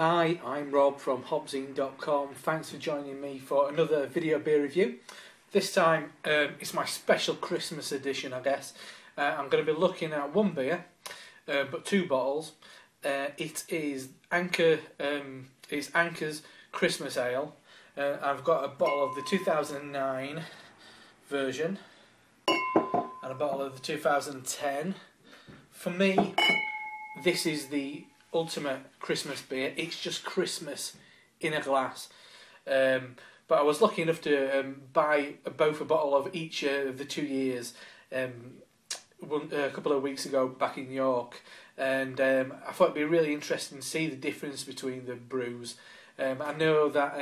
Hi, I'm Rob from HopZine.com. Thanks for joining me for another video beer review. This time it's my special Christmas edition, I guess. I'm going to be looking at one beer, but two bottles. It is Anchor's Christmas Ale. I've got a bottle of the 2009 version and a bottle of the 2010. For me, this is the ultimate Christmas beer. It's just Christmas in a glass. But I was lucky enough to buy both a bottle of each of the 2 years a couple of weeks ago back in York, and I thought it'd be really interesting to see the difference between the brews. I know that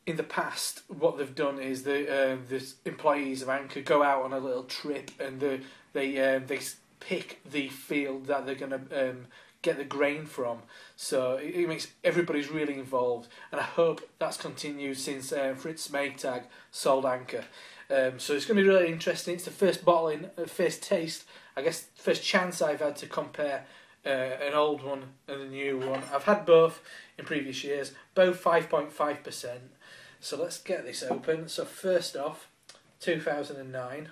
in the past what they've done is the employees of Anchor go out on a little trip and they pick the field that they're going to get the grain from, so it makes everybody's really involved, and I hope that's continued since Fritz Maytag sold Anchor. So it's going to be really interesting. It's the first bottling, first taste, I guess, first chance I've had to compare an old one and a new one. I've had both in previous years, both 5.5%. So let's get this open. So first off, 2009.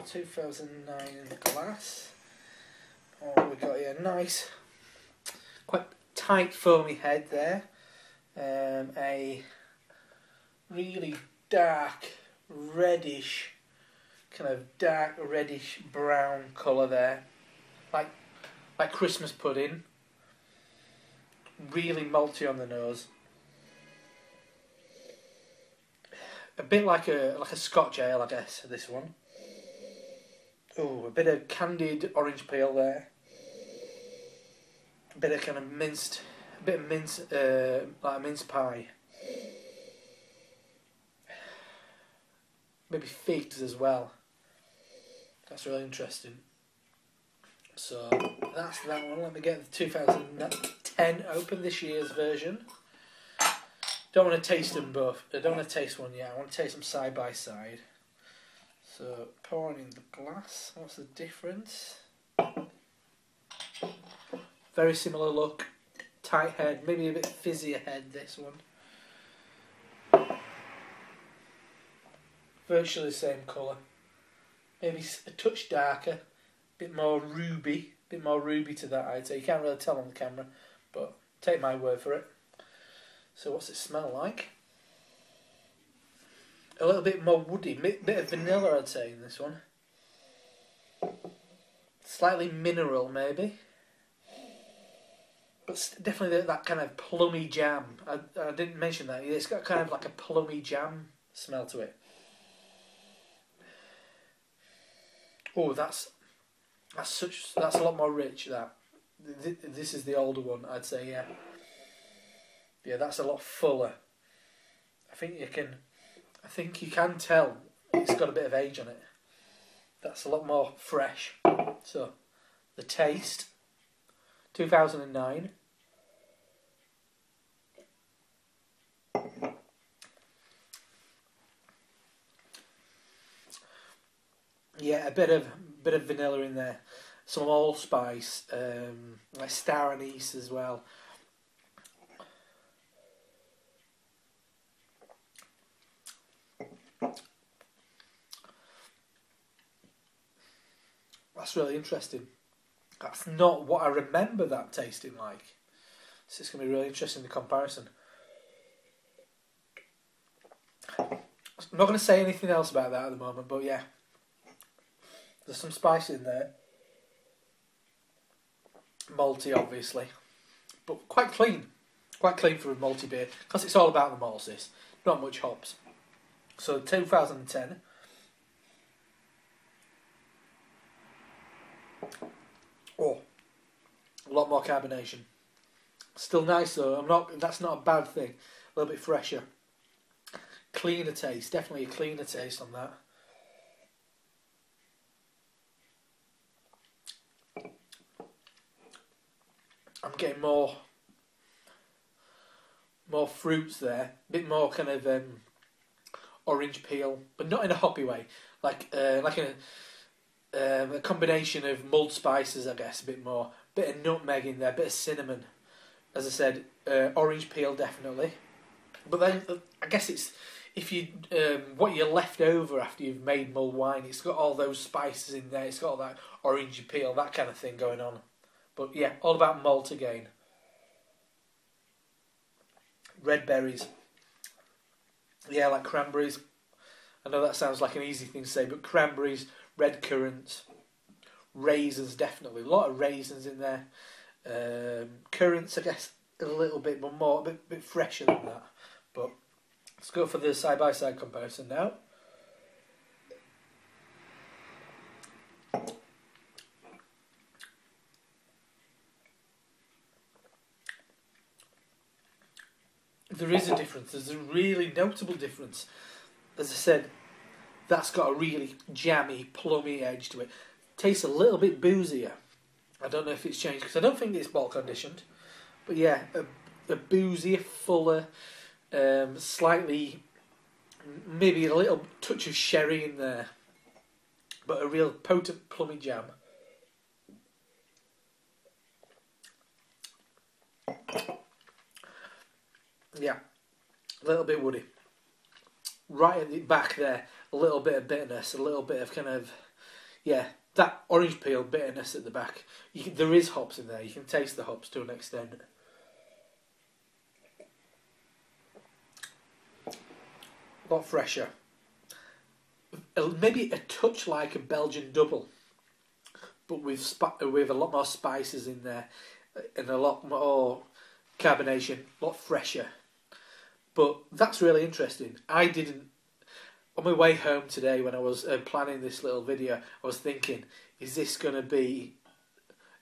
2009 in the glass. Oh, we've got here a nice, quite tight foamy head there. A really dark reddish, kind of dark reddish brown colour there, like Christmas pudding. Really malty on the nose. A bit like a Scotch ale, I guess. This one. Oh, a bit of candied orange peel there. A bit of kind of minced, a bit of mince, like a mince pie. Maybe figs as well. That's really interesting. So that's that one. Let me get the 2010 open, this year's version. Don't want to taste them both. I don't want to taste one yet. I want to taste them side by side. So, pouring in the glass. What's the difference? Very similar look. Tight head. Maybe a bit fizzier head, this one. Virtually the same colour. Maybe a touch darker. Bit more ruby. Bit more ruby to that, I'd say. You can't really tell on the camera, but take my word for it. So what's it smell like? A little bit more woody, bit of vanilla, I'd say, in this one. Slightly mineral, maybe. But definitely that kind of plummy jam. I didn't mention that. It's got kind of like a plummy jam smell to it. Oh, that's a lot more rich. That this is the older one, I'd say. Yeah. Yeah, that's a lot fuller. I think you can tell it's got a bit of age on it. That's a lot more fresh. So, the taste, 2009. Yeah, a bit of vanilla in there. Some allspice, like star anise as well. That's really interesting. That's not what I remember that tasting like. So it's going to be really interesting, the comparison. I'm not going to say anything else about that at the moment, but yeah. There's some spice in there. Malty, obviously. But quite clean. Quite clean for a malty beer. Because it's all about the malts, this. Not much hops. So 2010. Oh, a lot more carbonation. Still nice though. That's not a bad thing. A little bit fresher. Cleaner taste. Definitely a cleaner taste on that. I'm getting more more fruits there, a bit more kind of orange peel, but not in a hoppy way, like a combination of mulled spices, I guess, a bit more, bit of nutmeg in there, a bit of cinnamon. As I said, orange peel definitely. But then I guess it's if you what you're left over after you've made mulled wine. It's got all those spices in there. It's got all that orangey peel, that kind of thing going on. But yeah, all about malt again. Red berries. Yeah, like cranberries. I know that sounds like an easy thing to say, but cranberries, red currants, raisins definitely. A lot of raisins in there. Currants, I guess, a little bit, but more, a bit fresher than that. But let's go for the side-by-side comparison now. There is a difference. There's a really notable difference. As I said, that's got a really jammy, plummy edge to it. Tastes a little bit boozier. I don't know if it's changed, because I don't think it's bottle conditioned. But yeah, a boozier, fuller, slightly, maybe a little touch of sherry in there. But a real potent, plummy jam. Yeah, a little bit woody. Right at the back there, a little bit of bitterness, a little bit of kind of, yeah, that orange peel bitterness at the back. There is hops in there, you can taste the hops to an extent. A lot fresher. Maybe a touch like a Belgian double, but with a lot more spices in there and a lot more carbonation, a lot fresher. But that's really interesting. I didn't... On my way home today when I was planning this little video, I was thinking, is this going to be...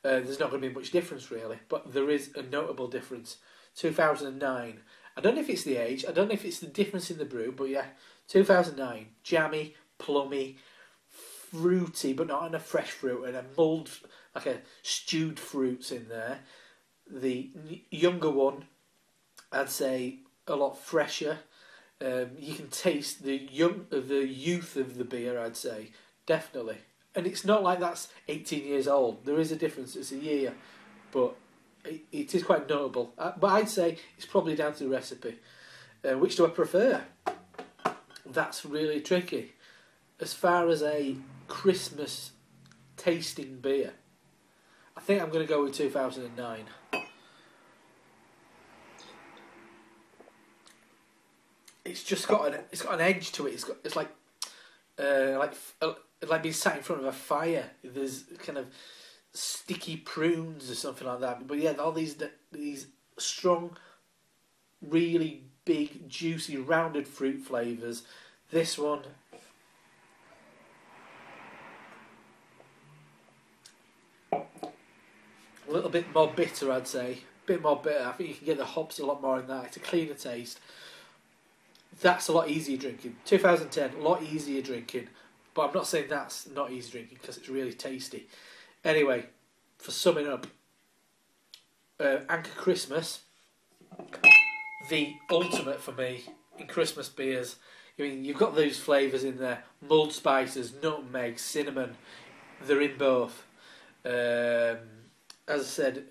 there's not going to be much difference really, but there is a notable difference. 2009. I don't know if it's the age, I don't know if it's the difference in the brew, but yeah, 2009. Jammy, plummy, fruity, but not in a fresh fruit, and a mulled, like a stewed fruits in there. The younger one, I'd say, a lot fresher. You can taste the youth of the beer, I'd say, definitely. And it's not like that's 18 years old. There is a difference. It's a year, but it is quite notable. But I'd say it's probably down to the recipe. Which do I prefer? That's really tricky. As far as a Christmas tasting beer, I think I'm going to go with 2009. It's just got an edge to it. It's like being sat in front of a fire. There's kind of sticky prunes or something like that. But yeah, all these strong, really big, juicy, rounded fruit flavours. This one, a little bit more bitter, I'd say. A bit more bitter. I think you can get the hops a lot more in that. It's a cleaner taste. That's a lot easier drinking. 2010, a lot easier drinking. But I'm not saying that's not easy drinking, because it's really tasty. Anyway, for summing up, Anchor Christmas, the ultimate for me in Christmas beers. I mean, you've got those flavours in there: mulled spices, nutmeg, cinnamon. They're in both. As I said,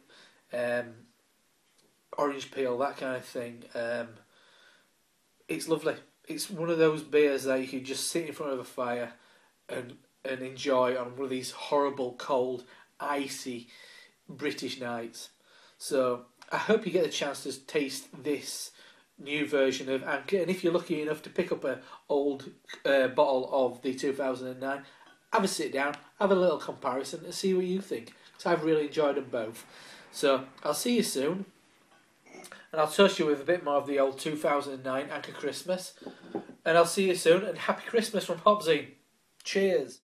orange peel, that kind of thing. It's lovely. It's one of those beers that you can just sit in front of a fire and enjoy on one of these horrible, cold, icy British nights. So I hope you get a chance to taste this new version of Anchor. And if you're lucky enough to pick up an old bottle of the 2009, have a sit down, have a little comparison and see what you think. Because I've really enjoyed them both. So I'll see you soon. And I'll touch you with a bit more of the old 2009 Anchor Christmas. And I'll see you soon, and happy Christmas from HopZine. Cheers.